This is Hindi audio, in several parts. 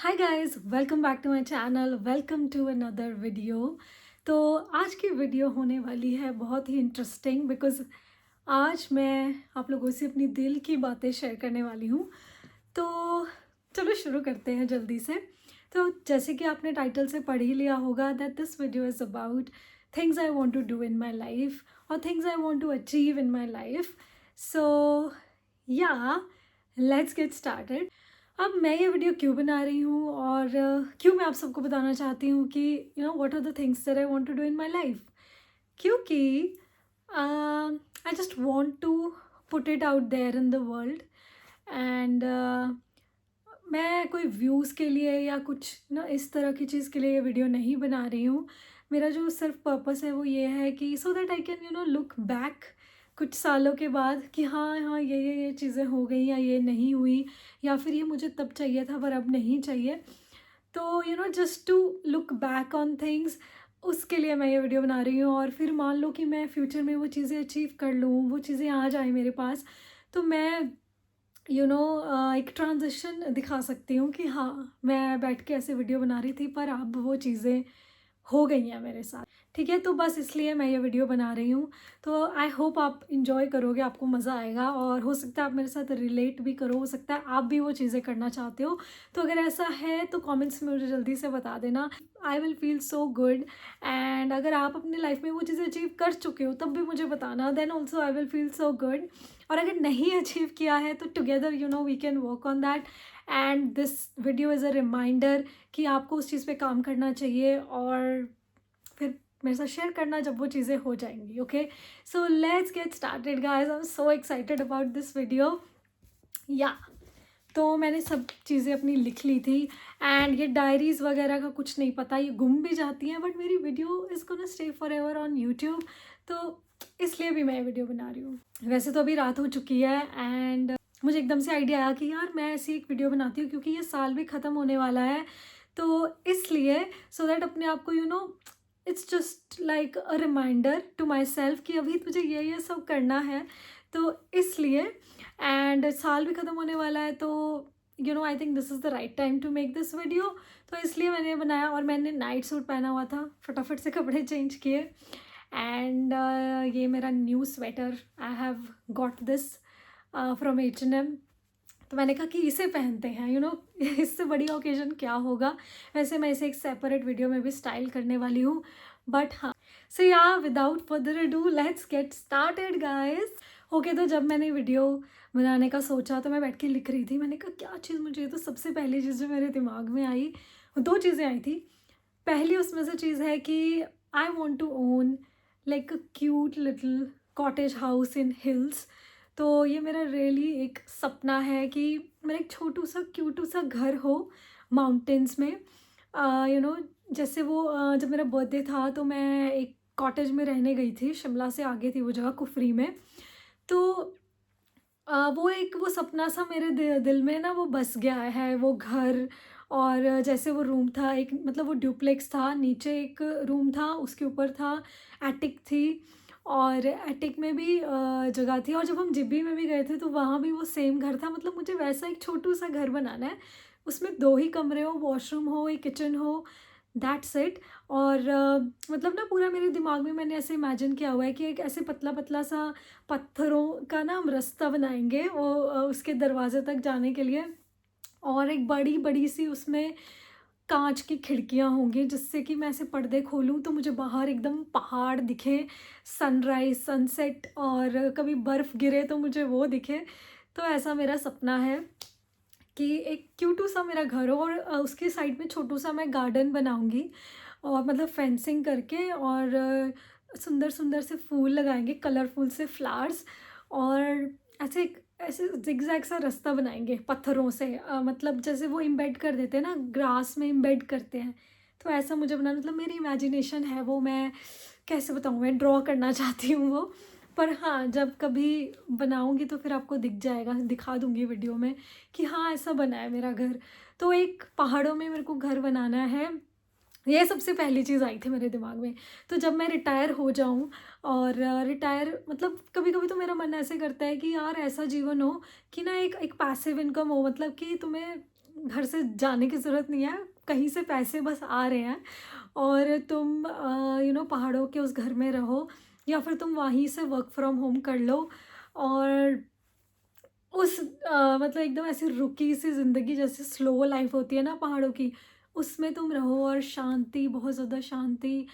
Hi guys, welcome back to my channel. Welcome to another video. तो आज की वीडियो होने वाली है बहुत ही इंटरेस्टिंग बिकॉज़ आज मैं आप लोगों से अपनी दिल की बातें शेयर करने वाली हूँ। तो चलो शुरू करते हैं जल्दी से। तो जैसे कि आपने टाइटल से पढ़ ही लिया होगा that this video is about things I want to do in my life और things I want to achieve in my life. So yeah let's get started. अब मैं ये वीडियो क्यों बना रही हूँ और क्यों मैं आप सबको बताना चाहती हूँ कि what are the things that I want to do in my life. क्योंकि I just want to put it out there in the world and मैं कोई व्यूज़ के लिए या कुछ ना इस तरह की चीज़ के लिए ये वीडियो नहीं बना रही हूँ। मेरा जो सिर्फ पर्पस है वो ये है कि so that I can look back कुछ सालों के बाद कि हाँ हाँ ये चीज़ें हो गई या ये नहीं हुई या फिर ये मुझे तब चाहिए था पर अब नहीं चाहिए। तो just to look back on things, उसके लिए मैं ये वीडियो बना रही हूँ। और फिर मान लो कि मैं फ्यूचर में वो चीज़ें अचीव कर लूँ, वो चीज़ें आ जाए मेरे पास, तो मैं एक ट्रांजिशन दिखा सकती हूँ कि हाँ मैं बैठ के ऐसे वीडियो बना रही थी पर अब वो चीज़ें हो गई हैं मेरे साथ। ठीक है, तो बस इसलिए मैं ये वीडियो बना रही हूँ। तो आई होप आप इंजॉय करोगे, आपको मज़ा आएगा और हो सकता है आप मेरे साथ रिलेट भी करो, हो सकता है आप भी वो चीज़ें करना चाहते हो। तो अगर ऐसा है तो कमेंट्स में मुझे जल्दी से बता देना, आई will feel so good. And अगर आप अपनी लाइफ में वो चीज़ें अचीव कर चुके हो तब भी मुझे बताना, then also I will feel so good. और अगर नहीं अचीव किया है तो together we can work on that. And this video is a reminder कि आपको उस चीज़ पे काम करना चाहिए और फिर मेरे साथ शेयर करना जब वो चीज़ें हो जाएंगी। Okay, so let's get started guys, I am so excited about this video. या तो मैंने सब चीज़ें अपनी लिख ली थी एंड ये डायरीज़ वगैरह का कुछ नहीं पता, ये गुम भी जाती हैं, बट मेरी video is gonna stay for ever on YouTube. तो इसलिए भी मैं ये वीडियो बना रही हूँ। वैसे तो अभी रात हो चुकी है एंड मुझे एकदम से आइडिया आया कि यार मैं ऐसी एक वीडियो बनाती हूँ क्योंकि ये साल भी ख़त्म होने वाला है। तो इसलिए सो दैट अपने आप को it's just like a reminder to myself कि अभी मुझे ये सब करना है। तो इसलिए एंड साल भी ख़त्म होने वाला है, तो I think this is the right time to make this video. तो इसलिए मैंने बनाया और मैंने नाइट सूट पहना हुआ था, फटाफट से कपड़े चेंज किए एंड ये मेरा new sweater, I have got this from H&M। तो मैंने कहा कि इसे पहनते हैं, इससे बड़ी ओकेजन क्या होगा। वैसे मैं इसे एक सेपरेट वीडियो में भी स्टाइल करने वाली हूँ, बट हाँ। सो या without further ado let's get started guys. Okay, तो जब मैंने वीडियो बनाने का सोचा तो मैं बैठ के लिख रही थी, मैंने कहा क्या चीज़ मुझे, तो सबसे पहली चीज़ जो मेरे दिमाग में आई, दो चीज़ें आई थी। पहली उसमें से चीज़ है कि I want to own like a cute little cottage house in hills. तो ये मेरा रियली एक सपना है कि मेरा एक छोटू सा क्यूटू सा घर हो माउंटेन्स में। जैसे वो जब मेरा बर्थडे था तो मैं एक कॉटेज में रहने गई थी, शिमला से आगे थी वो जगह, कुफरी में। तो वो सपना सा मेरे दिल में ना वो बस गया है, वो घर। और जैसे वो रूम था एक, मतलब वो ड्यूप्लेक्स था, नीचे एक रूम था, उसके ऊपर था एटिक थी और एटिक में भी जगह थी। और जब हम जिब्बी में भी गए थे तो वहाँ भी वो सेम घर था। मतलब मुझे वैसा एक छोटू सा घर बनाना है, उसमें 2 ही कमरे हो, वॉशरूम हो, एक किचन हो, दैट्स इट। और मतलब ना पूरा मेरे दिमाग में मैंने ऐसे इमेजिन किया हुआ है कि एक ऐसे पतला पतला सा पत्थरों का ना हम रास्ता बनाएंगे वो उसके दरवाजे तक जाने के लिए। और एक बड़ी बड़ी सी उसमें कांच की खिड़कियां होंगी जिससे कि मैं ऐसे पर्दे खोलूं तो मुझे बाहर एकदम पहाड़ दिखे, सनराइज सनसेट, और कभी बर्फ़ गिरे तो मुझे वो दिखे। तो ऐसा मेरा सपना है कि एक क्यूटू सा मेरा घर हो और उसके साइड में छोटू सा मैं गार्डन बनाऊंगी और मतलब फेंसिंग करके, और सुंदर सुंदर से फूल लगाएंगे, कलरफुल से फ्लावर्स। और ऐसे जिगजैग सा रास्ता बनाएंगे पत्थरों से, मतलब जैसे वो इम्बेड कर देते हैं ना, ग्रास में इम्बेड करते हैं। तो ऐसा मुझे बनाना, मतलब मेरी इमेजिनेशन है वो, मैं कैसे बताऊँ, मैं ड्रॉ करना चाहती हूँ वो। पर हाँ, जब कभी बनाऊंगी तो फिर आपको दिख जाएगा, दिखा दूंगी वीडियो में कि हाँ ऐसा बना है मेरा घर। तो एक पहाड़ों में मेरे को घर बनाना है, ये सबसे पहली चीज़ आई थी मेरे दिमाग में। तो जब मैं रिटायर हो जाऊँ, और रिटायर मतलब कभी कभी तो मेरा मन ऐसे करता है कि यार ऐसा जीवन हो कि ना एक एक पैसिव इनकम हो, मतलब कि तुम्हें घर से जाने की ज़रूरत नहीं है, कहीं से पैसे बस आ रहे हैं और तुम पहाड़ों के उस घर में रहो, या फिर तुम वहीं से वर्क फ्रॉम होम कर लो और उस मतलब एकदम ऐसी रुकी सी ज़िंदगी, जैसे स्लो लाइफ होती है ना पहाड़ों की, उसमें तुम रहो और शांति, बहुत ज़्यादा शांति।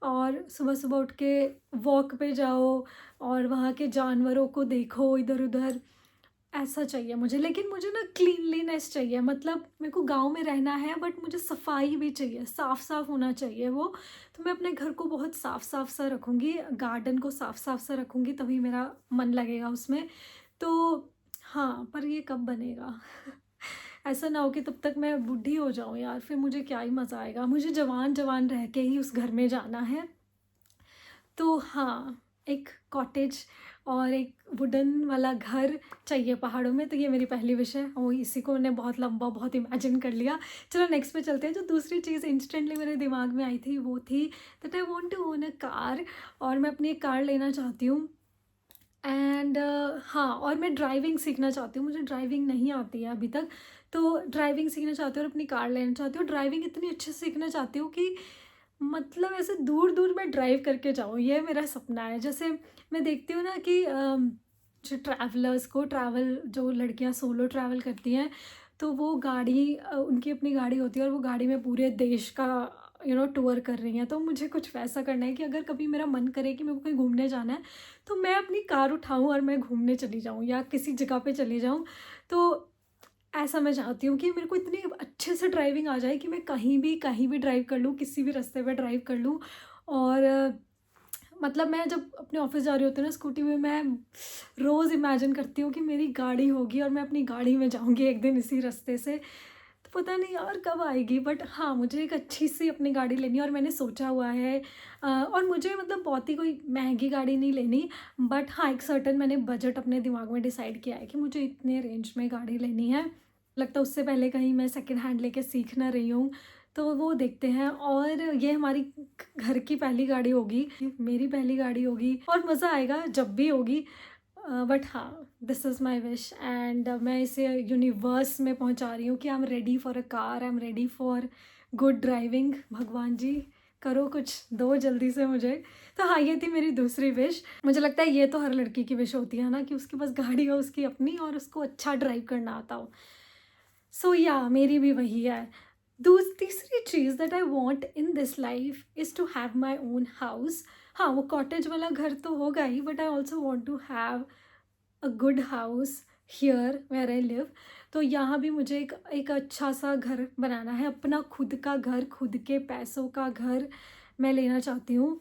और सुबह-सुबह उठ के वॉक पे जाओ और वहाँ के जानवरों को देखो इधर-उधर, ऐसा चाहिए मुझे। लेकिन मुझे ना क्लीनलीनेस चाहिए, मतलब मेरे को गाँव में रहना है बट मुझे सफाई भी चाहिए, साफ-साफ होना चाहिए वो। तो मैं अपने घर को बहुत साफ-साफ सा रखूँगी, गार्डन को साफ-साफ सा रखूँगी, तभी मेरा मन लगेगा उसमें। तो हाँ, पर ये कब बनेगा? ऐसा ना हो कि तब तक मैं बूढ़ी हो जाऊँ यार, फिर मुझे क्या ही मज़ा आएगा। मुझे जवान-जवान रह के ही उस घर में जाना है। तो हाँ, एक कॉटेज और एक वुडन वाला घर चाहिए पहाड़ों में, तो ये मेरी पहली विश है। और इसी को मैंने बहुत लंबा बहुत इमेजिन कर लिया। चलो नेक्स्ट पे चलते हैं। जो दूसरी चीज़ इंस्टेंटली मेरे दिमाग में आई थी वो थी that I want to own a car, और मैं अपनी एक कार लेना चाहती हूँ। एंड हाँ, और मैं ड्राइविंग सीखना चाहती हूँ, मुझे ड्राइविंग नहीं आती है अभी तक। तो ड्राइविंग सीखना चाहती हूँ और अपनी कार लेना चाहती हूँ। ड्राइविंग इतनी अच्छे से सीखना चाहती हूँ कि मतलब ऐसे दूर-दूर मैं ड्राइव करके जाऊँ, ये मेरा सपना है। जैसे मैं देखती हूँ ना कि जो ट्रैवलर्स को, ट्रैवल जो लड़कियाँ सोलो ट्रैवल करती हैं, तो वो गाड़ी उनकी अपनी गाड़ी होती है और वो गाड़ी में पूरे देश का टूर कर रही हैं। तो मुझे कुछ वैसा करना है कि अगर कभी मेरा मन करे कि मेरे को कहीं घूमने जाना है, तो मैं अपनी कार उठाऊँ और मैं घूमने चली जाऊँ या किसी जगह पे चली जाऊँ। तो ऐसा मैं चाहती हूँ कि मेरे को इतनी अच्छे से ड्राइविंग आ जाए कि मैं कहीं भी ड्राइव कर लूँ, किसी भी रास्ते पे ड्राइव कर लूँ। और मतलब मैं जब अपने ऑफ़िस जा रही होती हूँ ना स्कूटी में, मैं रोज़ इमेजिन करती हूँ कि मेरी गाड़ी होगी और मैं अपनी गाड़ी में जाऊँगी एक दिन इसी रास्ते से। तो पता नहीं यार कब आएगी, बट हाँ, मुझे एक अच्छी-सी अपनी गाड़ी लेनी है और मैंने सोचा हुआ है। और मुझे मतलब बहुत ही कोई महँगी गाड़ी नहीं लेनी, बट हाँ, एक सर्टेन मैंने बजट अपने दिमाग में डिसाइड किया है कि मुझे इतने रेंज में गाड़ी लेनी है। लगता है उससे पहले कहीं मैं सेकंड हैंड लेके सीख ना रही हूँ, तो वो देखते हैं। और ये हमारी घर की पहली गाड़ी होगी, मेरी पहली गाड़ी होगी और मज़ा आएगा जब भी होगी। बट हाँ, this is my wish and मैं इसे यूनिवर्स में पहुंचा रही हूँ कि I am ready for a car, I am ready for good driving. भगवान जी करो कुछ, दो जल्दी से मुझे। तो हाँ, ये थी मेरी दूसरी विश। मुझे लगता है ये तो हर लड़की की विश होती है ना, कि उसके पास गाड़ी हो उसकी अपनी और उसको अच्छा ड्राइव करना आता हो। सो या मेरी भी वही है। तीसरी चीज़ that I want in this life is to have my own house. हाँ, वो कॉटेज वाला घर तो होगा ही, but I also want to have a good house here where I live. तो यहाँ भी मुझे एक एक अच्छा सा घर बनाना है, अपना खुद का घर, खुद के पैसों का घर मैं लेना चाहती हूँ।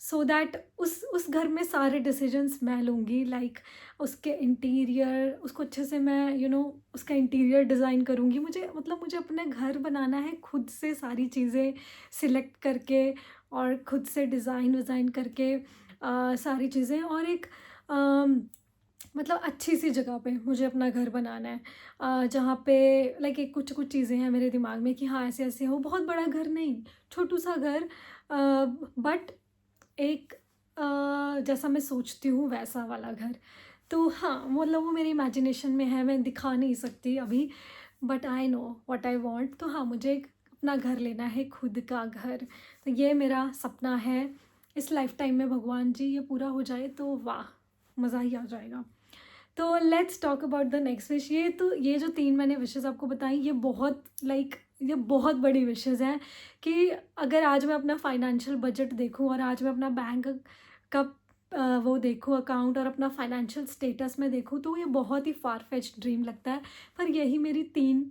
सो दैट उस घर में सारे डिसीजंस मैं लूँगी, लाइक उसके इंटीरियर, उसको अच्छे से मैं उसका इंटीरियर डिज़ाइन करूँगी। मुझे मतलब मुझे अपने घर बनाना है खुद से, सारी चीज़ें सिलेक्ट करके और खुद से डिज़ाइन विज़ाइन करके सारी चीज़ें। और एक मतलब अच्छी सी जगह पे मुझे अपना घर बनाना है, जहाँ पे लाइक एक कुछ कुछ चीज़ें हैं मेरे दिमाग में कि हाँ, ऐसे ऐसे हो। बहुत बड़ा घर नहीं, छोटू सा घर, बट एक जैसा मैं सोचती हूँ वैसा वाला घर। तो हाँ, मतलब वो मेरी इमेजिनेशन में है, मैं दिखा नहीं सकती अभी, but I know what I want. तो हाँ, मुझे एक अपना घर लेना है, खुद का घर। तो ये मेरा सपना है। इस लाइफ टाइम में भगवान जी ये पूरा हो जाए तो वाह, मज़ा ही आ जाएगा। तो let's talk about the next wish. ये जो 3 मैंने विशेज़ आपको बताई, ये बहुत ये बहुत बड़ी विशेज़ हैं कि अगर आज मैं अपना फाइनेंशियल बजट देखूँ और आज मैं अपना बैंक का वो देखूँ अकाउंट और अपना फाइनेंशियल स्टेटस में देखूँ, तो ये बहुत ही फार फेच्ड ड्रीम लगता है। पर यही मेरी 3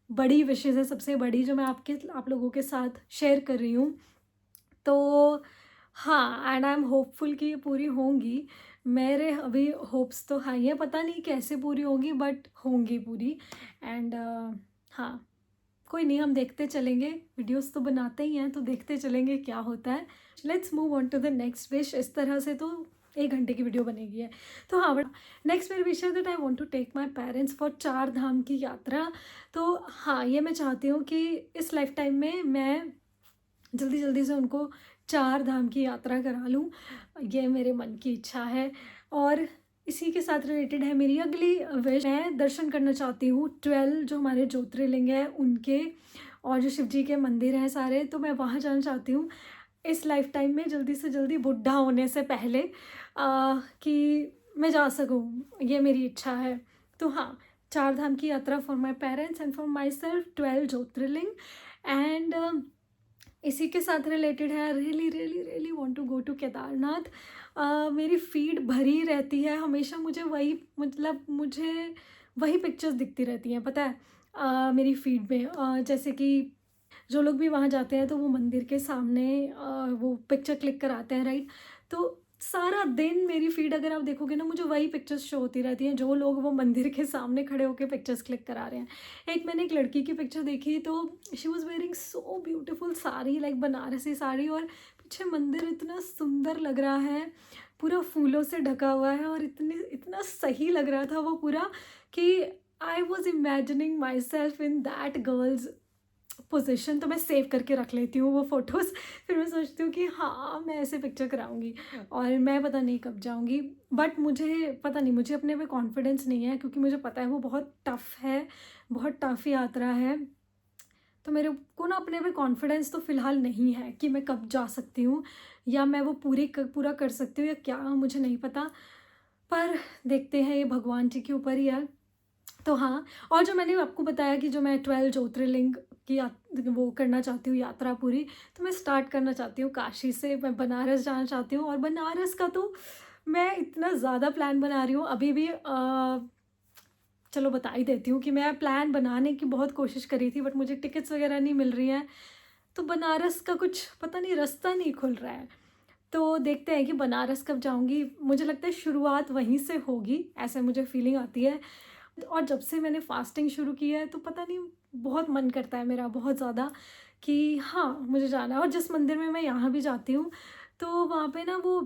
बड़ी विशेज़ है, सबसे बड़ी, जो मैं आप लोगों के साथ शेयर कर रही हूँ। तो हाँ, एंड आई एम होपफुल कि ये पूरी होंगी। मेरे अभी होप्स तो हाई हैं, पता नहीं कैसे पूरी होंगी, बट होंगी पूरी। एंड हाँ, कोई नहीं, हम देखते चलेंगे, वीडियोस तो बनाते ही हैं, तो देखते चलेंगे क्या होता है। Let's move on to the next wish. इस तरह से तो 1 घंटे की वीडियो बनेगी है। तो हाँ, बट नेक्स्ट मेरी विश है that I want to take my parents for 4 धाम की यात्रा। तो हाँ, ये मैं चाहती हूँ कि इस लाइफ टाइम में मैं जल्दी जल्दी से उनको 4 धाम की यात्रा करा लूँ, ये मेरे मन की इच्छा है। और इसी के साथ रिलेटेड है मेरी अगली विश। मैं दर्शन करना चाहती हूँ 12 जो हमारे ज्योतिर्लिंग हैं उनके, और जो शिव जी के मंदिर हैं सारे, तो मैं वहाँ जाना चाहती हूँ इस लाइफ टाइम में, जल्दी से जल्दी बुढ़ा होने से पहले, कि मैं जा सकूँ, ये मेरी इच्छा है। तो हाँ, 4 धाम की यात्रा for my parents and for myself, 12 ज्योतिर्लिंग। एंड इसी के साथ रिलेटेड है, really really really want to go to Kedarnath. मेरी फीड भरी रहती है हमेशा, मुझे वही, मतलब मुझे वही पिक्चर्स दिखती रहती हैं, पता है। मेरी फीड में जैसे कि जो लोग भी वहाँ जाते हैं तो वो मंदिर के सामने वो पिक्चर क्लिक कराते हैं, राइट। तो सारा दिन मेरी फीड अगर आप देखोगे ना, मुझे वही पिक्चर्स शो होती रहती हैं, जो लोग वो मंदिर के सामने खड़े होकर पिक्चर्स क्लिक करा रहे हैं। मैंने एक लड़की की पिक्चर देखी, तो she was wearing so beautiful sari, like Banarasi sari, और पीछे मंदिर इतना सुंदर लग रहा है, पूरा फूलों से ढका हुआ है, और इतना सही लग रहा था वो पूरा, कि I was imagining my self in that girls position. तो मैं सेव करके रख लेती हूँ वो फ़ोटोज़, फिर मैं सोचती हूँ कि हाँ, मैं ऐसे पिक्चर कराऊँगी, और मैं पता नहीं कब जाऊँगी। बट मुझे पता नहीं, मुझे अपने पे कॉन्फिडेंस नहीं है, क्योंकि मुझे पता है वो बहुत टफ़ है, बहुत टफ़ यात्रा है। तो मेरे को ना अपने पे कॉन्फिडेंस तो फ़िलहाल नहीं है कि मैं कब जा सकती हूँ, या मैं वो पूरा कर सकती हूँ या क्या, मुझे नहीं पता। पर देखते हैं, ये भगवान जी के ऊपर ही है। तो हाँ, और जो मैंने आपको बताया कि जो मैं 12 ज्योतिर्लिंग की वो करना चाहती हूँ यात्रा पूरी, तो मैं स्टार्ट करना चाहती हूँ काशी से, मैं बनारस जाना चाहती हूँ। और बनारस का तो मैं इतना ज़्यादा प्लान बना रही हूँ अभी भी। चलो बता ही देती हूँ कि मैं प्लान बनाने की बहुत कोशिश करी थी, बट मुझे टिकट्स वगैरह नहीं मिल रही हैं, तो बनारस का कुछ पता नहीं, रास्ता नहीं खुल रहा है। तो देखते हैं कि बनारस कब जाऊँगी। मुझे लगता है शुरुआत वहीं से होगी, ऐसे मुझे फीलिंग आती है। और जब से मैंने फास्टिंग शुरू की है, तो पता नहीं, बहुत मन करता है मेरा बहुत ज़्यादा कि हाँ, मुझे जाना है। और जिस मंदिर में मैं यहाँ भी जाती हूँ, तो वहाँ पे ना वो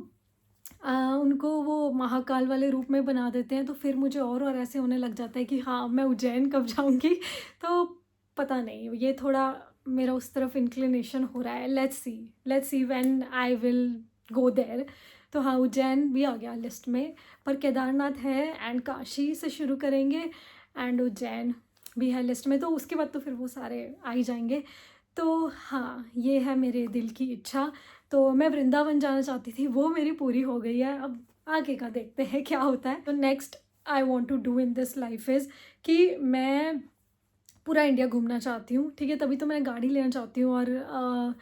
उनको वो महाकाल वाले रूप में बना देते हैं, तो फिर मुझे और ऐसे होने लग जाता है कि हाँ, मैं उज्जैन कब जाऊँगी। तो पता नहीं, ये थोड़ा मेरा उस तरफ इंक्लिनेशन हो रहा है। Let's see when I will go there. तो हाँ, उज्जैन भी आ गया लिस्ट में, पर केदारनाथ है, एंड काशी से शुरू करेंगे, एंड उज्जैन भी है लिस्ट में, तो उसके बाद तो फिर वो सारे आ ही जाएंगे। तो हाँ, ये है मेरे दिल की इच्छा। तो मैं वृंदावन जाना चाहती थी, वो मेरी पूरी हो गई है। अब आगे का देखते हैं क्या होता है। तो next I want to do in this life is कि मैं पूरा इंडिया घूमना चाहती हूँ, ठीक है। तभी तो मैं गाड़ी लेना चाहती हूँ और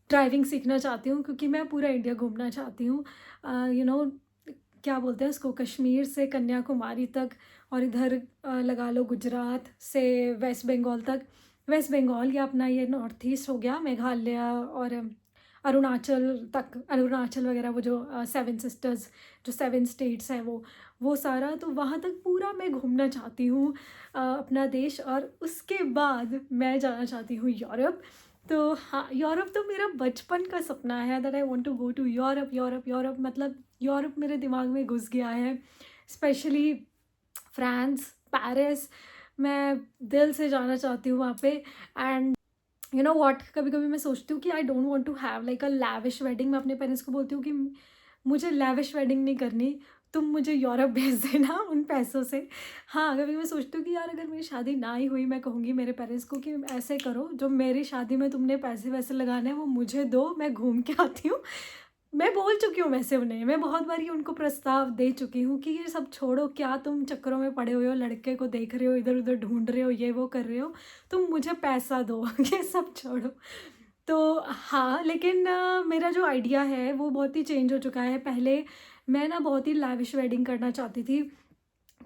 ड्राइविंग सीखना चाहती हूँ, क्योंकि मैं पूरा इंडिया घूमना चाहती हूँ। यू नो, क्या बोलते हैं उसको, कश्मीर से कन्याकुमारी तक, और इधर लगा लो गुजरात से वेस्ट बंगाल तक। वेस्ट बंगाल या अपना ये नॉर्थ ईस्ट हो गया, मेघालय और अरुणाचल तक, अरुणाचल वगैरह, वो जो 7 सिस्टर्स, जो 7 स्टेट्स हैं, वो सारा, तो वहाँ तक पूरा मैं घूमना चाहती हूँ अपना देश। और उसके बाद मैं जाना चाहती हूँ यूरोप। तो हाँ, यूरोप तो मेरा बचपन का सपना है, that I want to go to Europe. Europe मतलब यूरोप मेरे दिमाग में घुस गया है, स्पेशली फ्रांस, पेरिस। मैं दिल से जाना चाहती हूँ वहाँ पे। एंड यू नो व्हाट, कभी कभी मैं सोचती हूँ कि I don't want to have like a lavish wedding. मैं अपने पेरेंट्स को बोलती हूँ कि मुझे लैविश वेडिंग नहीं करनी, तुम मुझे यूरोप भेज देना उन पैसों से। हाँ, कभी मैं सोचती हूँ कि यार, अगर मेरी शादी ना ही हुई, मैं कहूँगी मेरे पेरेंट्स को कि ऐसे करो, जो मेरी शादी में तुमने पैसे वैसे लगाने हैं वो मुझे दो, मैं घूम के आती हूँ। मैं बोल चुकी हूँ वैसे उन्हें, मैं बहुत बारी उनको प्रस्ताव दे चुकी हूँ कि ये सब छोड़ो, क्या तुम चक्करों में पड़े हुए हो, लड़के को देख रहे हो, इधर उधर ढूंढ रहे हो, ये वो कर रहे हो, तुम मुझे पैसा दो ये सब छोड़ो। तो हाँ, लेकिन मेरा जो आइडिया है वो बहुत ही चेंज हो चुका है। पहले मैं ना बहुत ही लैविश वेडिंग करना चाहती थी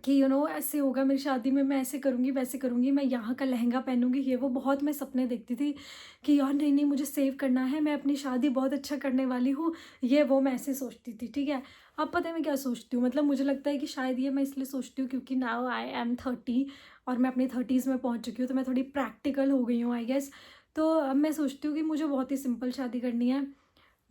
कि यू नो ऐसे होगा मेरी शादी में, मैं ऐसे करूँगी वैसे करूँगी, मैं यहाँ का लहंगा पहनूँगी, ये वो बहुत मैं सपने देखती थी कि यार नहीं नहीं, मुझे सेव करना है, मैं अपनी शादी बहुत अच्छा करने वाली हूँ, ये वो मैं ऐसे सोचती थी, ठीक है। अब पता है मैं क्या सोचती हूँ, मतलब मुझे लगता है कि शायद ये मैं इसलिए सोचती हूँ क्योंकि नाउ आई एम 30 और मैं अपनी 30s में पहुँच चुकी हूँ, तो मैं थोड़ी प्रैक्टिकल हो गई हूँ आई गेस। तो अब मैं सोचती हूँ कि मुझे बहुत ही सिंपल शादी करनी है,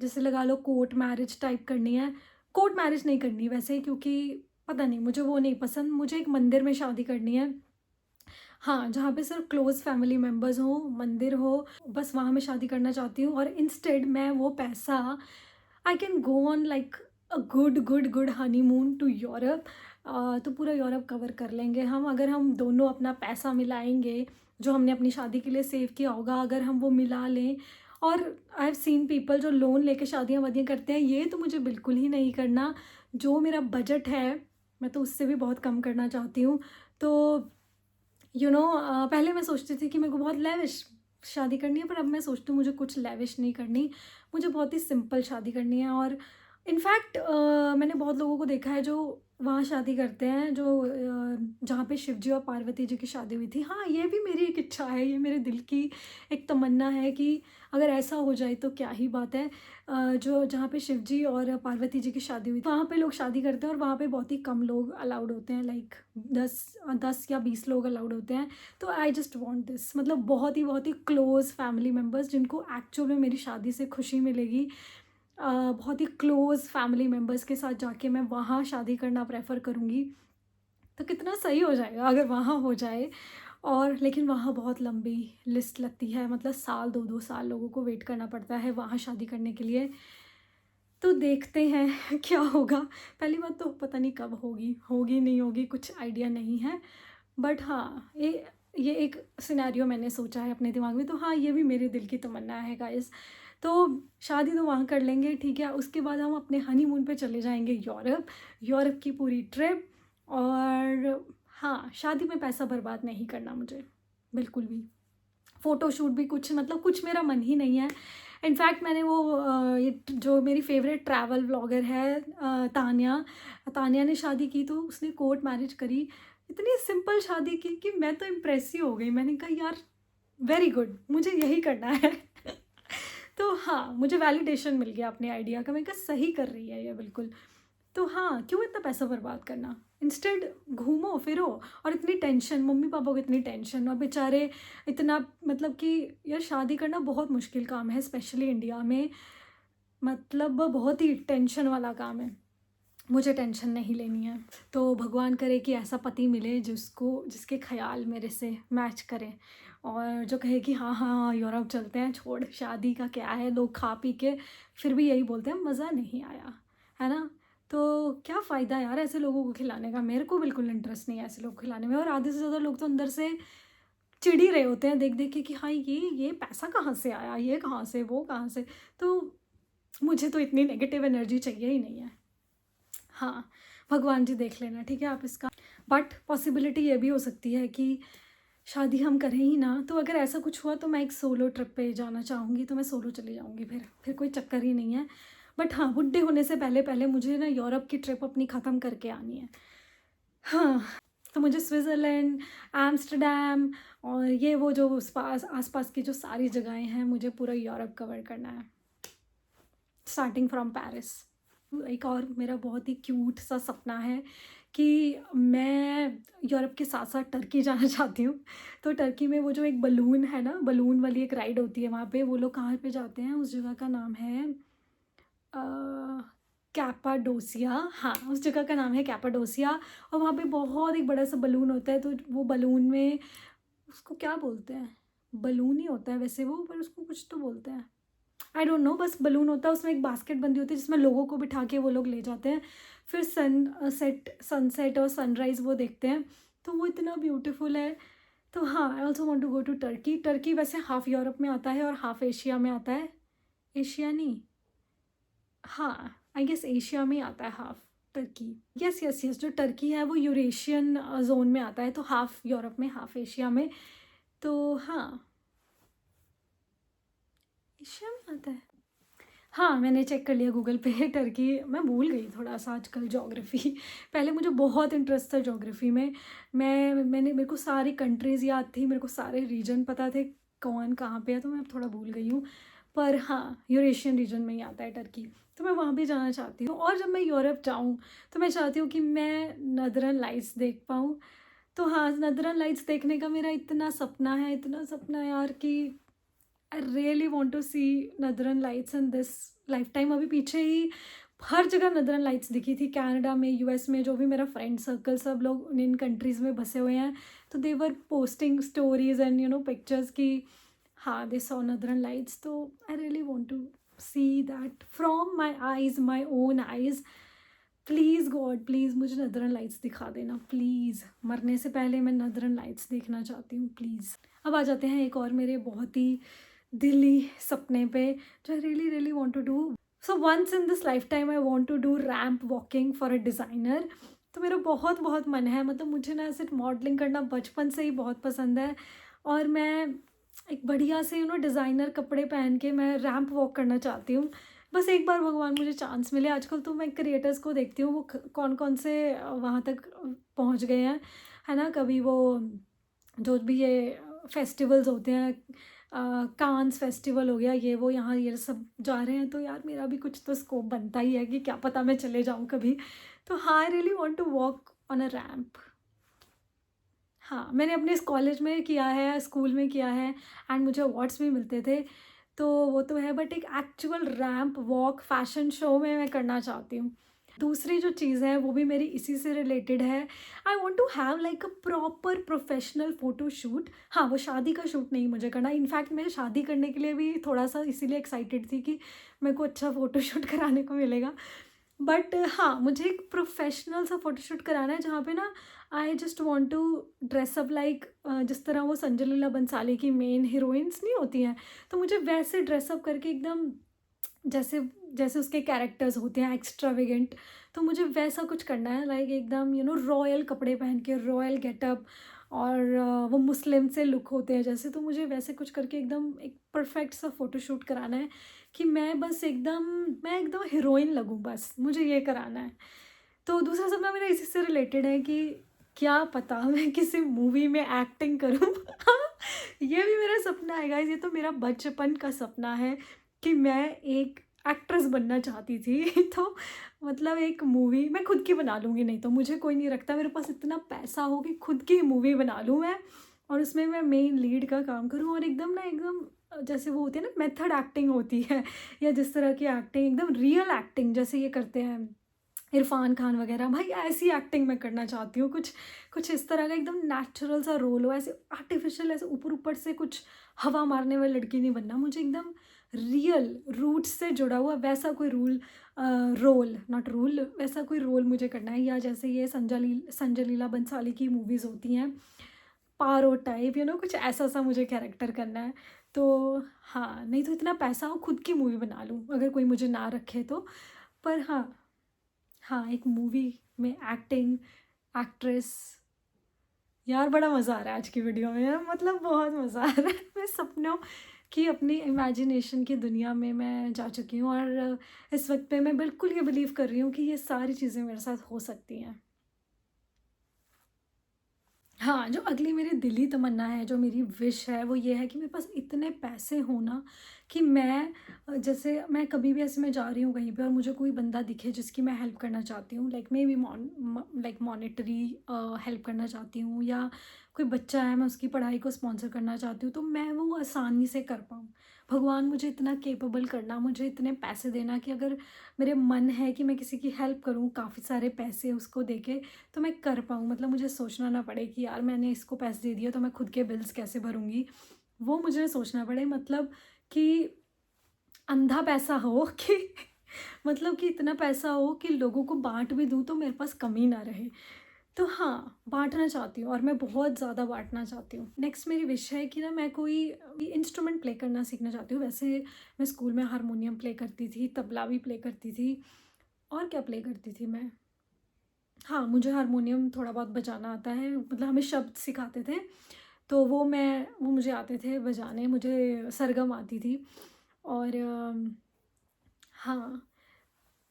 जैसे लगा लो कोर्ट मैरिज टाइप करनी है। कोर्ट मैरिज नहीं करनी वैसे, क्योंकि पता नहीं, मुझे वो नहीं पसंद। मुझे एक मंदिर में शादी करनी है, हाँ, जहाँ पे सिर्फ क्लोज़ फैमिली मेम्बर्स हों, मंदिर हो, बस वहाँ मैं शादी करना चाहती हूँ। और इंस्टेड मैं वो पैसा I can go on like a good good good honeymoon to Europe. तो पूरा यूरोप कवर कर लेंगे हम, अगर हम दोनों अपना पैसा मिलाएंगे जो हमने अपनी शादी के लिए सेव किया होगा, अगर हम वो मिला लें। और आई हैव सीन पीपल जो लोन लेके शादियाँ वादियाँ करते हैं, ये तो मुझे बिल्कुल ही नहीं करना। जो मेरा बजट है मैं तो उससे भी बहुत कम करना चाहती हूँ। तो पहले मैं सोचती थी कि मेरे को बहुत लेविश शादी करनी है, पर अब मैं सोचती हूँ मुझे कुछ लेविश नहीं करनी, मुझे बहुत ही सिंपल शादी करनी है। और इनफैक्ट मैंने बहुत लोगों को देखा है जो वहाँ शादी करते हैं, जो जहाँ पे शिव जी और पार्वती जी की शादी हुई थी। हाँ, ये भी मेरी एक इच्छा है, ये मेरे दिल की एक तमन्ना है कि अगर ऐसा हो जाए तो क्या ही बात है। जो जहाँ पे शिव जी और पार्वती जी की शादी हुई थी, वहाँ पे लोग शादी करते हैं और वहाँ पे बहुत ही कम लोग अलाउड होते हैं, लाइक 10 या 20 लोग अलाउड होते हैं। तो आई जस्ट वॉन्ट दिस, मतलब बहुत ही क्लोज़ फैमिली मेम्बर्स जिनको एक्चुअल में मेरी शादी से खुशी मिलेगी। बहुत ही क्लोज़ फैमिली मेम्बर्स के साथ जाके मैं वहाँ शादी करना प्रेफर करूँगी। तो कितना सही हो जाएगा अगर वहाँ हो जाए। और लेकिन वहाँ बहुत लंबी लिस्ट लगती है, मतलब साल 2-2 साल लोगों को वेट करना पड़ता है वहाँ शादी करने के लिए। तो देखते हैं क्या होगा। पहली बात तो पता नहीं कब होगी, होगी नहीं होगी कुछ आइडिया नहीं है। बट हाँ, ये एक सिनेरियो मैंने सोचा है अपने दिमाग में, तो हाँ, ये भी मेरे दिल की तमन्ना है गाइस। तो शादी तो वहाँ कर लेंगे, ठीक है। उसके बाद हम अपने हनीमून पे चले जाएंगे यूरोप, यूरोप की पूरी ट्रिप। और हाँ, शादी में पैसा बर्बाद नहीं करना मुझे, बिल्कुल भी। फ़ोटोशूट भी कुछ, मतलब कुछ मेरा मन ही नहीं है। इनफैक्ट मैंने वो ये जो मेरी फेवरेट ट्रैवल व्लॉगर है तान्या, तान्या ने शादी की तो उसने कोर्ट मैरिज करी, इतनी सिंपल शादी की कि मैं तो इम्प्रेस ही हो गई। मैंने कहा यार वेरी गुड, मुझे यही करना है। तो हाँ, मुझे वैलिडेशन मिल गया अपने आइडिया का, मैंने कहा सही कर रही है ये बिल्कुल। तो हाँ, क्यों इतना पैसा बर्बाद करना, इंस्टेड घूमो फिरो। और इतनी टेंशन, मम्मी पापा को इतनी टेंशन, और बेचारे इतना, मतलब कि यार शादी करना बहुत मुश्किल काम है स्पेशली इंडिया में, मतलब बहुत ही टेंशन वाला काम है। मुझे टेंशन नहीं लेनी है। तो भगवान करे कि ऐसा पति मिले जिसके ख्याल मेरे से मैच करें, और जो कहे कि हाँ हाँ यूरोप चलते हैं, छोड़ शादी का क्या है, लोग खा पी के फिर भी यही बोलते हैं मज़ा नहीं आया, है ना। तो क्या फ़ायदा यार ऐसे लोगों को खिलाने का, मेरे को बिल्कुल इंटरेस्ट नहीं है ऐसे लोग खिलाने में। और आधे से ज़्यादा लोग तो अंदर से चिढ़ ही रहे होते हैं देख देख के कि हाँ ये पैसा कहाँ से आया, ये कहाँ से, वो कहाँ से। तो मुझे तो इतनी नेगेटिव एनर्जी चाहिए ही नहीं है। हाँ, भगवान जी देख लेना, ठीक है आप इसका। बट पॉसिबिलिटी ये भी हो सकती है कि शादी हम करें ही ना, तो अगर ऐसा कुछ हुआ तो मैं एक सोलो ट्रिप पे जाना चाहूँगी, तो मैं सोलो चली जाऊँगी, फिर कोई चक्कर ही नहीं है। बट हाँ, बुढ़े होने से पहले पहले मुझे ना यूरोप की ट्रिप अपनी ख़त्म करके आनी है। हाँ, तो मुझे स्विट्ज़रलैंड, एम्स्टर्डम और ये वो जो आस पास की जो सारी जगहें हैं, मुझे पूरा यूरोप कवर करना है, स्टार्टिंग फ्रॉम पेरिस। एक और मेरा बहुत ही क्यूट सा सपना है कि मैं यूरोप के साथ साथ टर्की जाना चाहती हूँ। तो टर्की में वो जो एक बलून है ना, बलून वाली एक राइड होती है वहाँ पे, वो लोग कहाँ पे जाते हैं, उस जगह का नाम है कैपाडोसिया। हाँ, उस जगह का नाम है कैपाडोसिया। और वहाँ पे बहुत एक बड़ा सा बलून होता है, तो वो बलून में, उसको क्या बोलते हैं, बलून ही होता है वैसे वो, पर उसको कुछ तो बोलते हैं, आई डोंट नो। बस बलून होता है, उसमें एक बास्केट बंदी होती है जिसमें लोगों को बिठा के वो लोग ले जाते हैं। फिर सनसेट और सनराइज़ वो देखते हैं, तो वो इतना ब्यूटीफुल है। तो हाँ, I also want to go to Turkey. Turkey वैसे हाफ यूरोप में आता है और हाफ एशिया में आता है। एशिया नहीं, हाँ, आई गेस एशिया में आता है half Turkey. Yes yes yes, जो टर्की है वो यूरेशियन जोन में आता है, तो हाफ यूरोप में हाफ एशिया में। तो हाँ, एशिया में आता है। हाँ, मैंने चेक कर लिया गूगल पे। टर्की, मैं भूल गई थोड़ा सा आजकल ज्योग्राफी। पहले मुझे बहुत इंटरेस्ट था ज्योग्राफी में। मेरे को सारी कंट्रीज़ याद थी, मेरे को सारे रीजन पता थे कौन कहाँ पे है, तो मैं अब थोड़ा भूल गई हूँ। पर हाँ, यूरेशियन रीजन में ही आता है टर्की, तो मैं वहाँ भी जाना चाहती हूँ। और जब मैं यूरोप जाऊँ तो मैं चाहती हूँ कि मैं नदरन लाइट्स देख पाऊँ। तो हाँ, नदरन लाइट्स देखने का मेरा इतना सपना है, इतना सपना है यार, कि I really want to see northern lights in this lifetime. अभी पीछे ही हर जगह नदरन लाइट्स दिखी थी, कनाडा में, यूएस में, जो भी मेरा फ्रेंड सर्कल सब लोग इन कंट्रीज़ में बसे हुए हैं, तो they were posting stories and pictures की हाँ दे सॉ नदरन लाइट्स। तो I really want to see that from my eyes, my own eyes. Please God, please मुझे नदरन लाइट्स दिखा देना प्लीज़। मरने से पहले मैं नदरन लाइट्स देखना चाहती हूँ प्लीज़। अब आ जाते हैं एक और मेरे बहुत ही दिली सपने पे, जो I really really want to do. So once in this lifetime I want to do ramp walking for a designer. तो मेरा बहुत बहुत मन है, मतलब मुझे ना ऐसे मॉडलिंग करना बचपन से ही बहुत पसंद है, और मैं एक बढ़िया से डिज़ाइनर कपड़े पहन के मैं रैम्प वॉक करना चाहती हूँ। बस एक बार भगवान मुझे चांस मिले। आजकल तो मैं क्रिएटर्स को देखती हूँ, वो कौन कौन से वहाँ तक पहुँच गए हैं, है ना। कभी वो जो भी ये फेस्टिवल्स होते हैं, कांस फेस्टिवल हो गया, ये वो, यहाँ ये सब जा रहे हैं, तो यार मेरा भी कुछ तो स्कोप बनता ही है कि क्या पता मैं चले जाऊँ कभी। तो हाँ, I really want to walk on a ramp. हाँ, मैंने अपने इस कॉलेज में किया है, स्कूल में किया है, एंड मुझे अवार्ड्स भी मिलते थे, तो वो तो है, बट एक actual ramp walk fashion show में मैं करना चाहती हूँ। दूसरी जो चीज़ है वो भी मेरी इसी से रिलेटेड है। I want to have like a proper professional photo shoot. हाँ, वो शादी का शूट नहीं मुझे करना। इनफैक्ट मैं शादी करने के लिए भी थोड़ा सा इसीलिए एक्साइटेड थी कि मेरे को अच्छा फ़ोटो शूट कराने को मिलेगा। बट हाँ, मुझे एक प्रोफेशनल सा फ़ोटोशूट कराना है, जहाँ पे ना I just want to dress up like, जिस तरह वो संजय लीला बंसाली की मेन हीरोइंस नहीं होती हैं, तो मुझे वैसे ड्रेसअप करके एकदम जैसे जैसे उसके कैरेक्टर्स होते हैं एक्स्ट्रावेगेंट, तो मुझे वैसा कुछ करना है, लाइक एकदम रॉयल कपड़े पहन के, रॉयल गेटअप, और वो मुस्लिम से लुक होते हैं जैसे, तो मुझे वैसे कुछ करके एकदम एक परफेक्ट सा फ़ोटोशूट कराना है कि मैं एकदम हीरोइन लगूँ, बस मुझे ये कराना है। तो दूसरा सपना मेरा इसी से रिलेटेड है कि क्या पता मैं किसी मूवी में एक्टिंग करूँ। ये भी मेरा सपना है गाइस, ये तो मेरा बचपन का सपना है कि मैं एक एक्ट्रेस बनना चाहती थी। तो मतलब एक मूवी मैं खुद की बना लूँगी, नहीं तो मुझे कोई नहीं रखता, मेरे पास इतना पैसा हो कि खुद की मूवी बना लूँ मैं, और उसमें मैं मेन लीड का काम करूँ, और एकदम जैसे वो होती है ना मेथड एक्टिंग होती है, या जिस तरह की एक्टिंग एकदम रियल एक्टिंग जैसे ये करते हैं इरफान खान वगैरह, भाई ऐसी एक्टिंग मैं करना चाहती हूँ। कुछ कुछ इस तरह का एकदम नेचुरल सा रोल हो, ऐसे आर्टिफिशियल, ऐसे ऊपर ऊपर से कुछ हवा मारने वाली लड़की नहीं बनना मुझे, एकदम रियल रूट्स से जुड़ा हुआ वैसा कोई रोल, नॉट रूल, वैसा कोई रोल मुझे करना है। या जैसे ये संजय लीला बंसाली की मूवीज़ होती हैं, पारो टाइप, कुछ ऐसा सा मुझे कैरेक्टर करना है। तो हाँ, नहीं तो इतना पैसा हो खुद की मूवी बना लूँ अगर कोई मुझे ना रखे तो। पर हाँ, हाँ, एक मूवी में एक्टिंग, एक्ट्रेस, यार बड़ा मज़ा आ रहा है आज की वीडियो में यार, मतलब बहुत मज़ा आ रहा है। मैं सपनों की अपनी इमेजिनेशन की दुनिया में मैं जा चुकी हूँ, और इस वक्त पे मैं बिल्कुल ये बिलीव कर रही हूँ कि ये सारी चीज़ें मेरे साथ हो सकती हैं। हाँ, जो अगली मेरी दिली तमन्ना है, जो मेरी विश है, वो ये है कि मेरे पास इतने पैसे हो ना कि मैं जैसे मैं कभी भी ऐसे मैं जा रही हूँ कहीं पे और मुझे कोई बंदा दिखे जिसकी मैं हेल्प करना चाहती हूँ, like may be like monetary help करना चाहती हूँ, या कोई बच्चा है मैं उसकी पढ़ाई को स्पॉन्सर करना चाहती हूँ, तो मैं वो आसानी से कर पाऊँ। भगवान मुझे इतना केपेबल करना, मुझे इतने पैसे देना कि अगर मेरे मन है कि मैं किसी की हेल्प करूँ काफ़ी सारे पैसे उसको दे के, तो मैं कर पाऊँ। मतलब मुझे सोचना ना पड़े कि यार मैंने इसको पैसे दे दिए तो मैं खुद के बिल्स कैसे भरूँगी, वो मुझे सोचना पड़े। मतलब कि अंधा पैसा हो कि मतलब कि इतना पैसा हो कि लोगों को बाँट भी दूँ तो मेरे पास कमी ना रहे। तो हाँ, बाँटना चाहती हूँ, और मैं बहुत ज़्यादा बाँटना चाहती हूँ। नेक्स्ट मेरी विश है कि ना मैं कोई इंस्ट्रूमेंट प्ले करना सीखना चाहती हूँ। वैसे मैं स्कूल में हारमोनियम प्ले करती थी, तबला भी प्ले करती थी, और क्या प्ले करती थी मैं? हाँ, मुझे हारमोनियम थोड़ा बहुत बजाना आता है, मतलब हमें शब्द सिखाते थे, तो वो मुझे आते थे बजाने, मुझे सरगम आती थी। और हाँ,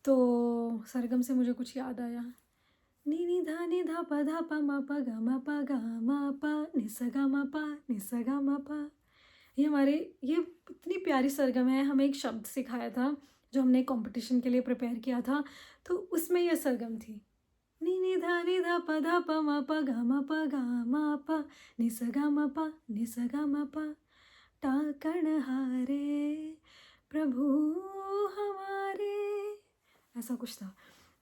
तो सरगम से मुझे कुछ याद आया, नी नी धा नि धा पा मा पा गा मा पा गा मा पा नि सा गा मा पा नि सा गा मा पा। ये इतनी प्यारी सरगम है, हमें एक शब्द सिखाया था जो हमने कंपटीशन के लिए प्रिपेयर किया था, तो उसमें ये सरगम थी, नी नी धा पा मा पा गा मा पा नि सा गा मा पा नि सा गा मा पा, टाकण हारे प्रभु हमारे, ऐसा कुछ था।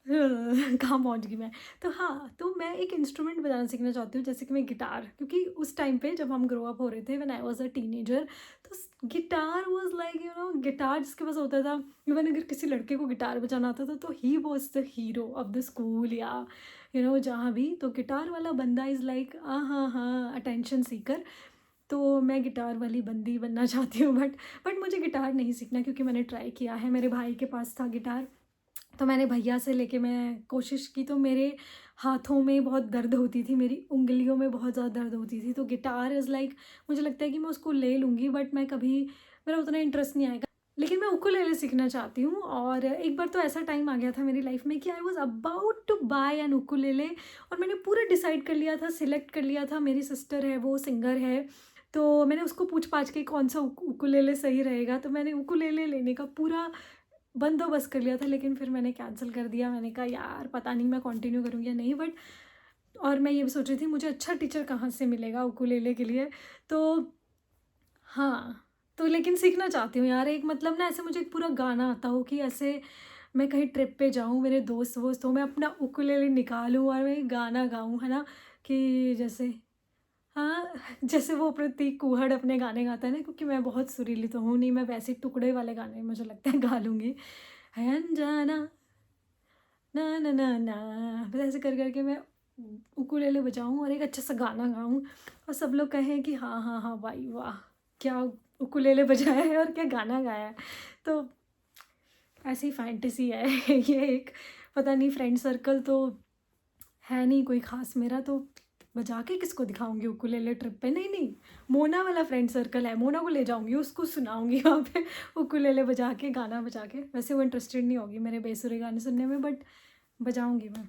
कहाँ पहुँच गई मैं। तो हाँ, तो मैं एक इंस्ट्रूमेंट बजाना सीखना चाहती हूँ, जैसे कि मैं गिटार, क्योंकि उस टाइम पे जब हम ग्रो अप हो रहे थे, when I was a teenager, तो गिटार वॉज लाइक गिटार जिसके पास होता था, इवन अगर किसी लड़के को गिटार बजाना आता था तो he was the hero of the school या जहाँ भी। तो गिटार वाला बंदा इज़ लाइक हाँ हाँ अटेंशन सीकर। तो मैं गिटार वाली बंदी बनना चाहती हूँ, बट मुझे गिटार नहीं सीखना, क्योंकि मैंने ट्राई किया है, मेरे भाई के पास था गिटार, तो मैंने भैया से लेके मैं कोशिश की, तो मेरे हाथों में बहुत दर्द होती थी, मेरी उंगलियों में बहुत ज़्यादा दर्द होती थी। तो गिटार इज़ लाइक मुझे लगता है कि मैं उसको ले लूँगी, बट मैं कभी मेरा उतना इंटरेस्ट नहीं आएगा। लेकिन मैं उकुलेले सीखना चाहती हूँ। और एक बार तो ऐसा टाइम आ गया था मेरी लाइफ में कि I was about to buy an ukulele, और मैंने पूरा डिसाइड कर लिया था, सिलेक्ट कर लिया था, मेरी सिस्टर है वो सिंगर है, तो मैंने उसको पूछ पाछ के कौन सा उकुलेले सही रहेगा, तो मैंने उकुलेले लेने का पूरा बंदोबस्त कर लिया था। लेकिन फिर मैंने कैंसिल कर दिया, मैंने कहा यार पता नहीं मैं कंटिन्यू करूँगी या नहीं। बट और मैं ये भी सोच रही थी मुझे अच्छा टीचर कहाँ से मिलेगा उकुलेले के लिए। तो हाँ, तो लेकिन सीखना चाहती हूँ यार, एक मतलब ना ऐसे मुझे एक पूरा गाना आता हो कि ऐसे मैं कहीं ट्रिप पे जाऊँ, मेरे दोस्त वोस्त हो, मैं अपना उकुलेले निकालूँ और मैं गाना गाऊँ, है ना, कि जैसे हाँ, जैसे वो प्रतीक कुहड़ अपने गाने गाता है ना, क्योंकि मैं बहुत सुरीली तो हूँ नहीं, मैं वैसे टुकड़े वाले गाने मुझे लगता है गा लूँगी। है अनजाना ना ना ना ना, बस ऐसे कर करके मैं उकुलेले बजाऊँ और एक अच्छा सा गाना गाऊँ, और सब लोग कहें कि हाँ हाँ हाँ भाई वाह, क्या उकुलेले बजाया है और क्या गाना गाया है। तो ऐसी फैंटेसी है ये एक, पता नहीं, फ्रेंड सर्कल तो है नहीं कोई ख़ास मेरा, तो बजा के किसको दिखाऊंगी उकुलेले ट्रिप पे, नहीं नहीं, मोना वाला फ्रेंड सर्कल है, मोना को ले जाऊंगी, उसको सुनाऊंगी वहाँ पे उकुलेले बजा के, गाना बजा के। वैसे वो इंटरेस्टेड नहीं होगी मेरे बेसुरे गाने सुनने में, बट बजाऊंगी मैं।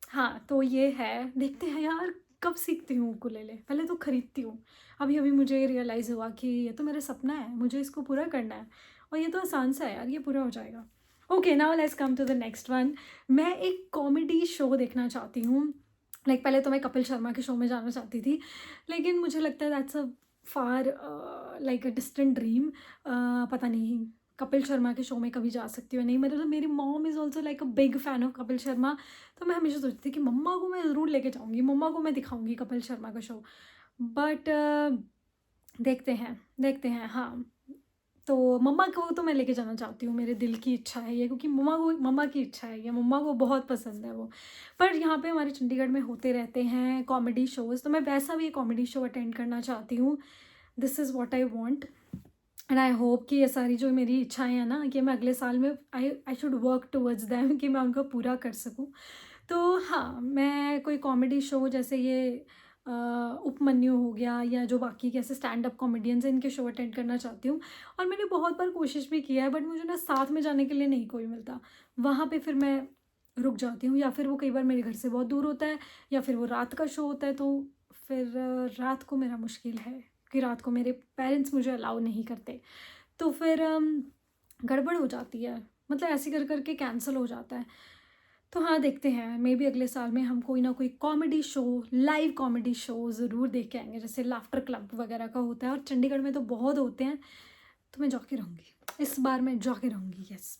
हाँ, तो ये है, देखते हैं यार कब सीखती हूँ उकुलेले, पहले तो ख़रीदती हूँ। अभी अभी मुझे रियलाइज़ हुआ कि ये तो मेरा सपना है, मुझे इसको पूरा करना है, और ये तो आसान सा है यार, ये पूरा हो जाएगा। Okay, now let's come to the next one. मैं एक कॉमेडी शो देखना चाहती हूँ। लाइक पहले तो मैं कपिल शर्मा के शो में जाना चाहती थी, लेकिन मुझे लगता है that's a far like a distant dream. पता नहीं कपिल शर्मा के शो में कभी जा सकती हूँ या नहीं, मतलब मेरी mom is also like a big fan of Kapil Sharma. तो मैं हमेशा सोचती थी कि मम्मा को मैं ज़रूर लेके जाऊँगी, मम्मा को मैं दिखाऊँगी कपिल शर्मा का शो। बट देखते हैं हाँ। तो मम्मा को तो मैं लेके जाना चाहती हूँ, मेरे दिल की इच्छा है ये, क्योंकि मम्मा की इच्छा है ये, मम्मा को बहुत पसंद है वो। पर यहाँ पे हमारे चंडीगढ़ में होते रहते हैं कॉमेडी शोज़, तो मैं वैसा भी कॉमेडी शो अटेंड करना चाहती हूँ। This is what I want, and I hope कि ये सारी जो मेरी इच्छाएं हैं ना, कि मैं अगले साल में I should work towards them, कि मैं उनको पूरा कर सकूँ। तो हाँ, मैं कोई कॉमेडी शो जैसे ये उपमन्यु हो गया, या जो बाकी के ऐसे स्टैंड अप कॉमेडियंस हैं, इनके शो अटेंड करना चाहती हूँ। और मैंने बहुत बार कोशिश भी किया है, बट मुझे ना साथ में जाने के लिए नहीं कोई मिलता, वहाँ पे फिर मैं रुक जाती हूँ, या फिर वो कई बार मेरे घर से बहुत दूर होता है, या फिर वो रात का शो होता है, तो फिर रात को मेरा मुश्किल है, कि रात को मेरे पेरेंट्स मुझे अलाउ नहीं करते, तो फिर गड़बड़ हो जाती है, मतलब ऐसे कर करके कैंसिल हो जाता है। तो हाँ, देखते हैं, मे बी अगले साल में हम कोई ना कोई comedy show, live comedy show ज़रूर देख के आएंगे, जैसे लाफ्टर क्लब वगैरह का होता है, और चंडीगढ़ में तो बहुत होते हैं, तो मैं जाके रहूँगी, इस बार मैं जाके रहूँगी, यस।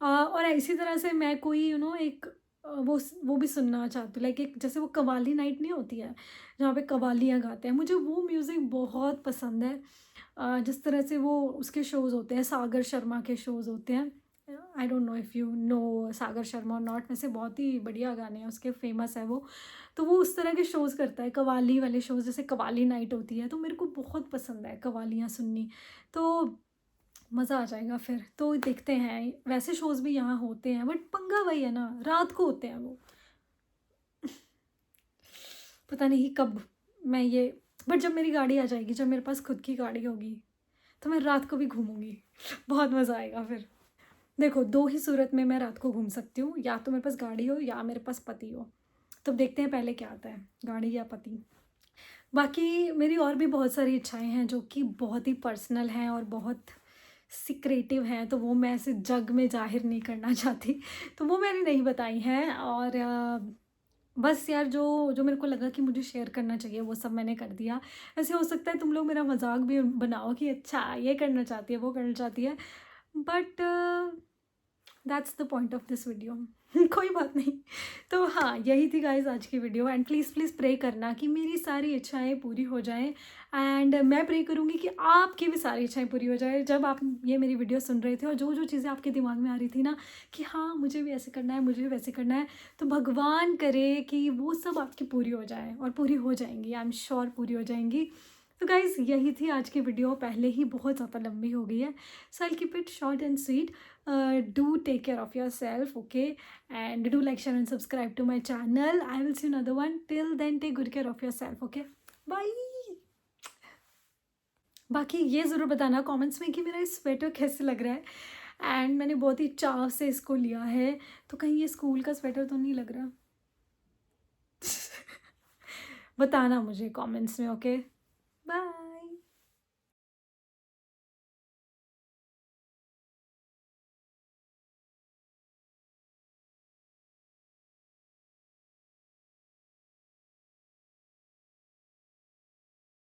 और इसी तरह से मैं कोई एक वो भी सुनना चाहती हूँ, लाइक एक जैसे वो कव्वाली नाइट नहीं होती है, जहाँ पे कव्वालियाँ गाते हैं, मुझे वो म्यूज़िक बहुत पसंद है। जिस तरह से वो उसके शोज़ होते हैं, सागर शर्मा के शोज़ होते हैं, I don't know if you know Sagar Sharma और नॉट, वैसे बहुत ही बढ़िया गाने हैं उसके, फेमस है वो। तो वो उस तरह के शोज़ करता है, कव्वाली वाले शोज़, जैसे कव्वाली नाइट होती है, तो मेरे को बहुत पसंद है कव्वालियाँ सुननी। तो मज़ा आ जाएगा फिर, तो देखते हैं, वैसे शोज़ भी यहाँ होते हैं, बट पंगा वही है ना, रात को होते हैं वो, पता नहीं कब मैं ये, बट जब मेरी गाड़ी आ जाएगी, जब मेरे पास खुद की गाड़ी होगी, तो मैं रात को भी घूमूंगी, बहुत मज़ा आएगा फिर। देखो, दो ही सूरत में मैं रात को घूम सकती हूँ, या तो मेरे पास गाड़ी हो या मेरे पास पति हो। तो देखते हैं पहले क्या आता है, गाड़ी या पति। बाकी मेरी और भी बहुत सारी इच्छाएं हैं, जो कि बहुत ही पर्सनल हैं और बहुत सिक्रेटिव हैं, तो वो मैं ऐसे जग में जाहिर नहीं करना चाहती, तो वो मैंने नहीं बताई हैं। और बस यार, जो जो मेरे को लगा कि मुझे शेयर करना चाहिए, वो सब मैंने कर दिया। ऐसे हो सकता है तुम लोग मेरा मजाक भी बनाओ कि अच्छा ये करना चाहती है, वो करना चाहती है, but that's the point of this video. कोई बात नहीं। तो हाँ, यही थी गाइज़ आज की video and please please pray करना कि मेरी सारी इच्छाएँ पूरी हो जाएँ एंड मैं प्रे करूँगी कि आपकी भी सारी इच्छाएँ पूरी हो जाएँ। जब आप ये मेरी वीडियो सुन रहे थे और जो-जो चीज़ें आपके दिमाग में आ रही थी ना कि हाँ, मुझे भी ऐसे करना है, मुझे भी वैसे करना है, तो भगवान करे कि वो सब आपकी पूरी हो जाए और पूरी हो जाएँगी, आई एम श्योर पूरी हो जाएँगी। तो गाइज़ यही थी आज की वीडियो, पहले ही बहुत ज़्यादा लंबी हो गई है। So I will keep it short and sweet. Do take care of yourself, okay? And do like, share, and subscribe to my channel. I will see you another one. Till then, take good care of yourself, okay? Bye. बाकी ये ज़रूर बताना कमेंट्स में कि मेरा ये स्वेटर कैसे लग रहा है एंड मैंने बहुत ही चाव से इसको लिया है, तो कहीं ये स्कूल का स्वेटर तो नहीं लग रहा। बताना मुझे कमेंट्स में, ओके? बाय।